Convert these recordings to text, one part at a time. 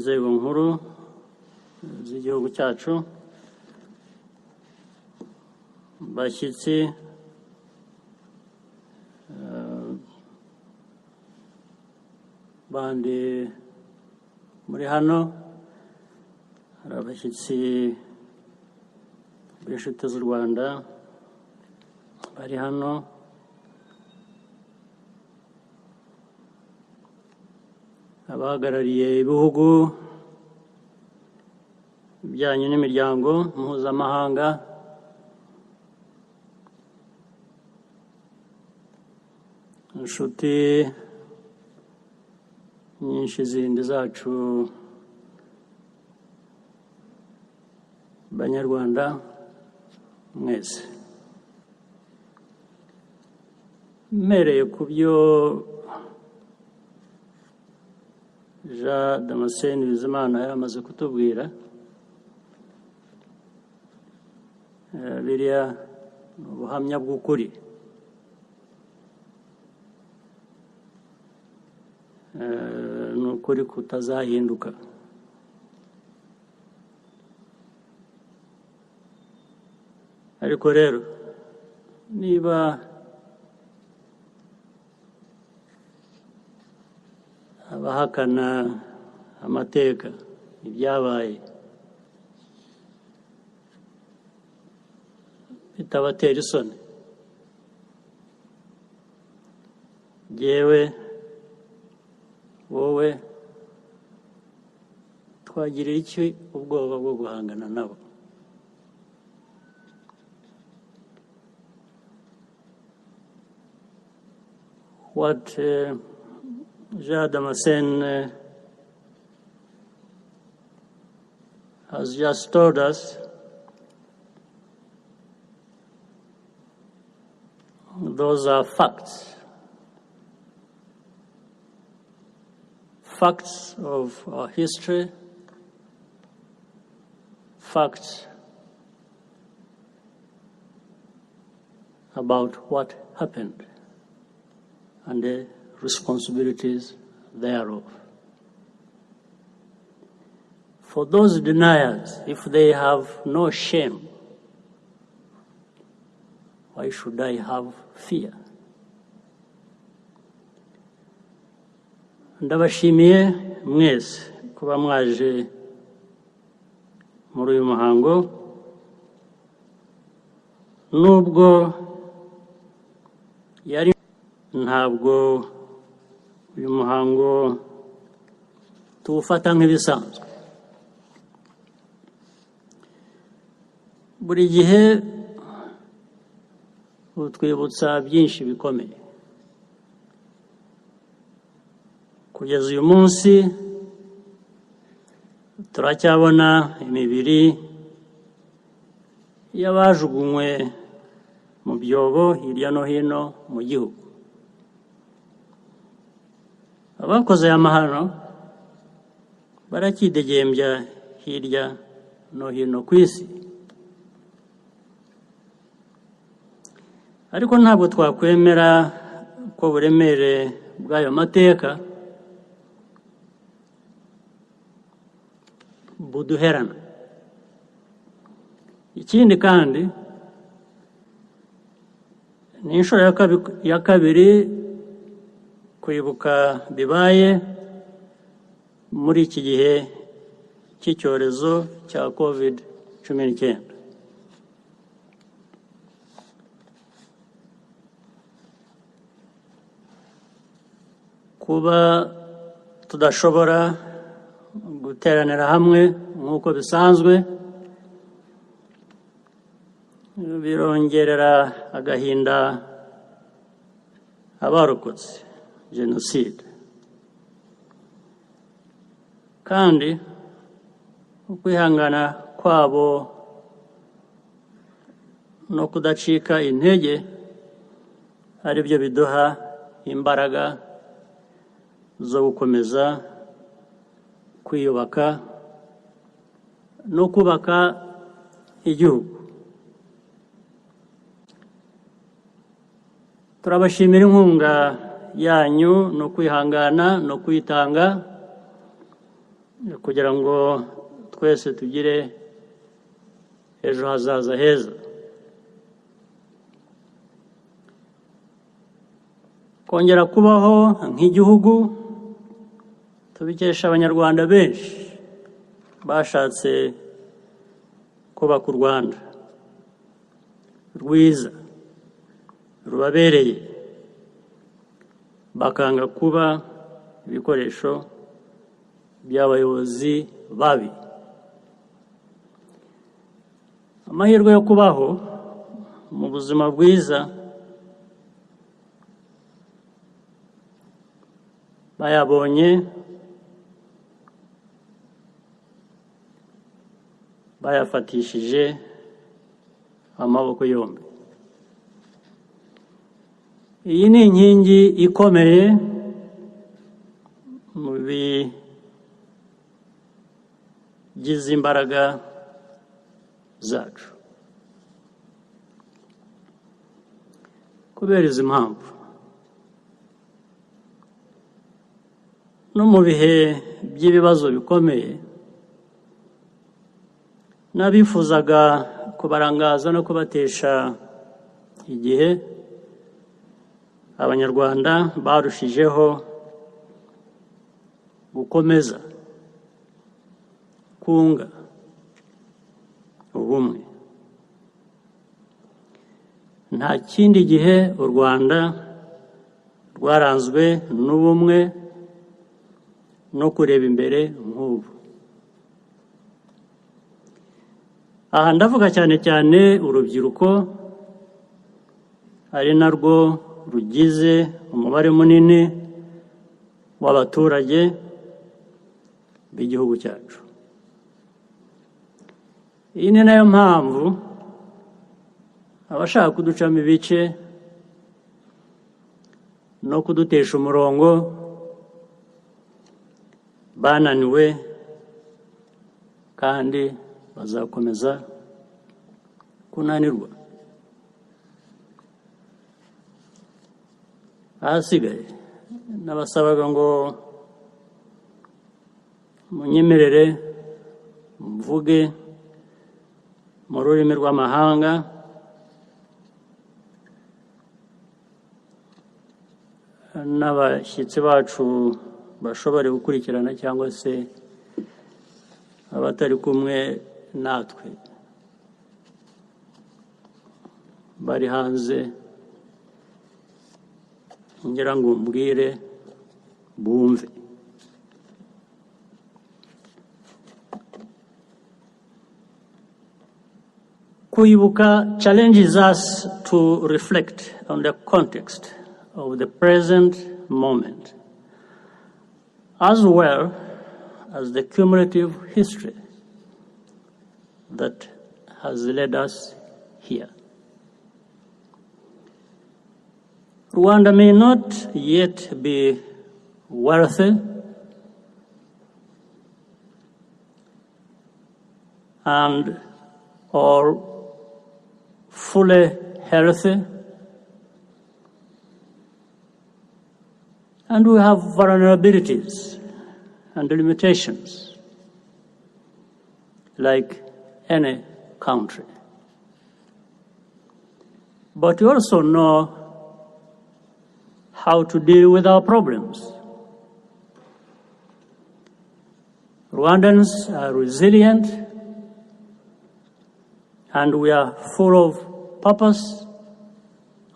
inzego nkuru z'igihugu cyacu, bashyitsi bandi muri hano, hari abashyitsi b'inshuti z'u Rwanda bari hano, abahagarariye ibihugu byanyu n'imiryango mpuzamahanga, inshuti nyinshi zindi zacu banyarwanda mwese, mpereye ku byo Jean Damascene Bizimana yamaze kutubwira, biriya ni ubuhamya bw'ukuri, ni ukuri kutazahinduka. Ariko rero niba abahakana amateka, ibyabaye, bitabatera isoni, jyewe, wowe, twagirira iki ubwoba bwo guhangana nabo? What Jean Damascene has just told us, those are facts. Facts of our history, facts about what happened and the responsibilities thereof. For those deniers, if they have no shame, why should I have fear? Ndabashimiye mwese kuba mwaje muri uyu muhango, nubwo yari ntabwo uyu muhango tuwufata nk'ibisanzwe. Buri gihe utwibutsa byinshi bikomeye. Kugeza uyu munsi turacyabona imibiri y'abajugunywe mu byobo hirya no hino mu gihugu. Abakoze aya mahano barakidegembya hirya no hino ku isi, ariko ntabwo twakwemera ko uburemere bw'ayo mateka buduherana. Ikindi kandi ni inshuro ya kabiri kwibuka bibaye muri iki gihe cy'icyorezo cya COVID-19. Kuba tudashobora guteranira hamwe nk'uko bisanzwe birongerera agahinda abarokotse Jenoside, kandi ukwihangana kwabo no kudacika intege ari byo biduha imbaraga zo gukomeza kwiyubaka no kubaka igihugu. Turabashimira inkunga yanyu no kwihangana no kwitanga kugira ngo twese tugire ejo hazaza heza. Kongera kubaho nk'igihugu tubikesha abanyarwanda benshi bashatse kubaka u Rwanda rwiza rubabereye, bakanga kuba ibikoresho by'abayobozi babi. Amahirwe yo kubaho mu buzima bwiza bayabonye bayafatishije amaboko yombi. Iyi ni inkingi ikomeye mu bigize imbaraga zacu. Kubera izi mpamvu, no mu bihe by'ibibazo bikomeye, n'abifuzaga kubarangaza no kubatesha igihe, Abanyarwanda barushijeho gukomeza kunga ubumwe. Nta kindi gihe u Rwanda rwaranzwe n'ubumwe no kureba imbere nk'ubu. Aha ndavuga cyane cyane urubyiruko, ari narwo rugize umubare munini w'abaturage b'igihugu cyacu. Iyi ni nayo mpamvu abashaka kuducamo ibice no kudutesha umurongo bananiwe, kandi bazakomeza kunanirwa. Ahasigaye nabasabaga ngo munyemerere mvuge mu rurimi rw'amahanga, n'abashyitsi bacu bashobore gukurikirana cyangwa se abatari kumwe natwe bari hanze, ngira ngo mbwire bumve. Kwibuka challenges us to reflect on the context of the present moment, as well as the cumulative history that has led us here. Rwanda may not yet be wealthy and or fully healthy, and we have vulnerabilities and limitations like any country. But we also know how to deal with our problems. Rwandans are resilient, and we are full of purpose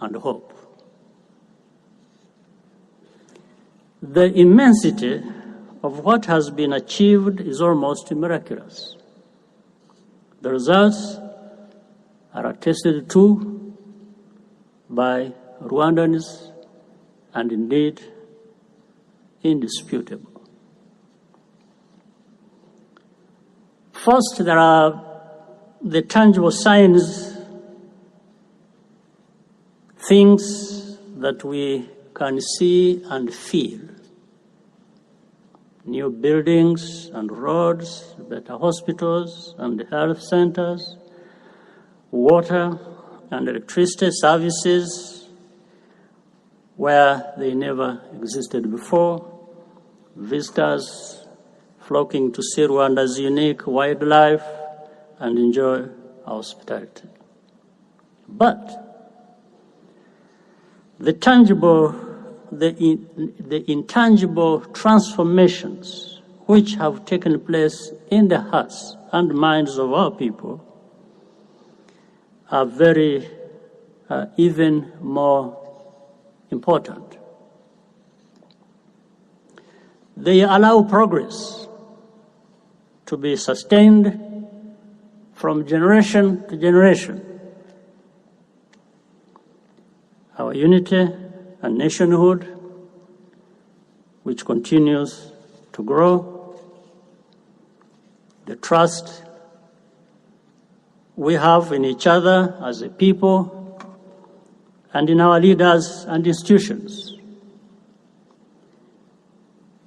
and hope. The immensity of what has been achieved is almost miraculous. The results are attested to by Rwandans and indeed indisputable. First, there are the tangible signs, things that we can see and feel. New buildings and roads, better hospitals and health centers, water and electricity services where they never existed before, visitors flocking to see Rwanda's unique wildlife and enjoy our hospitality. But the intangible transformations which have taken place in the hearts and minds of our people are very, even more important. They allow progress to be sustained from generation to generation. Our unity and nationhood, which continues to grow, the trust we have in each other as a people and in our leaders and institutions.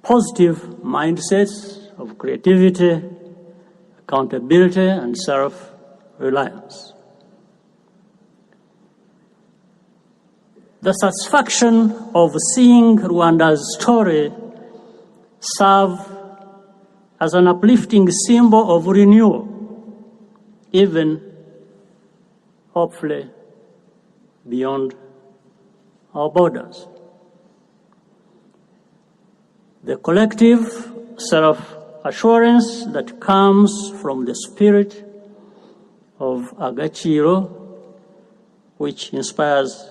Positive mindsets of creativity, accountability, and self-reliance. The satisfaction of seeing Rwanda's story serve as an uplifting symbol of renewal, even, hopefully, beyond our borders. The collective self-assurance that comes from the spirit of Agaciro, which inspires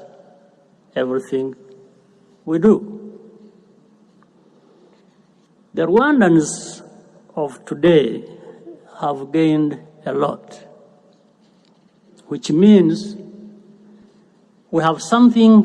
everything we do. The Rwandans of today have gained a lot, which means we have something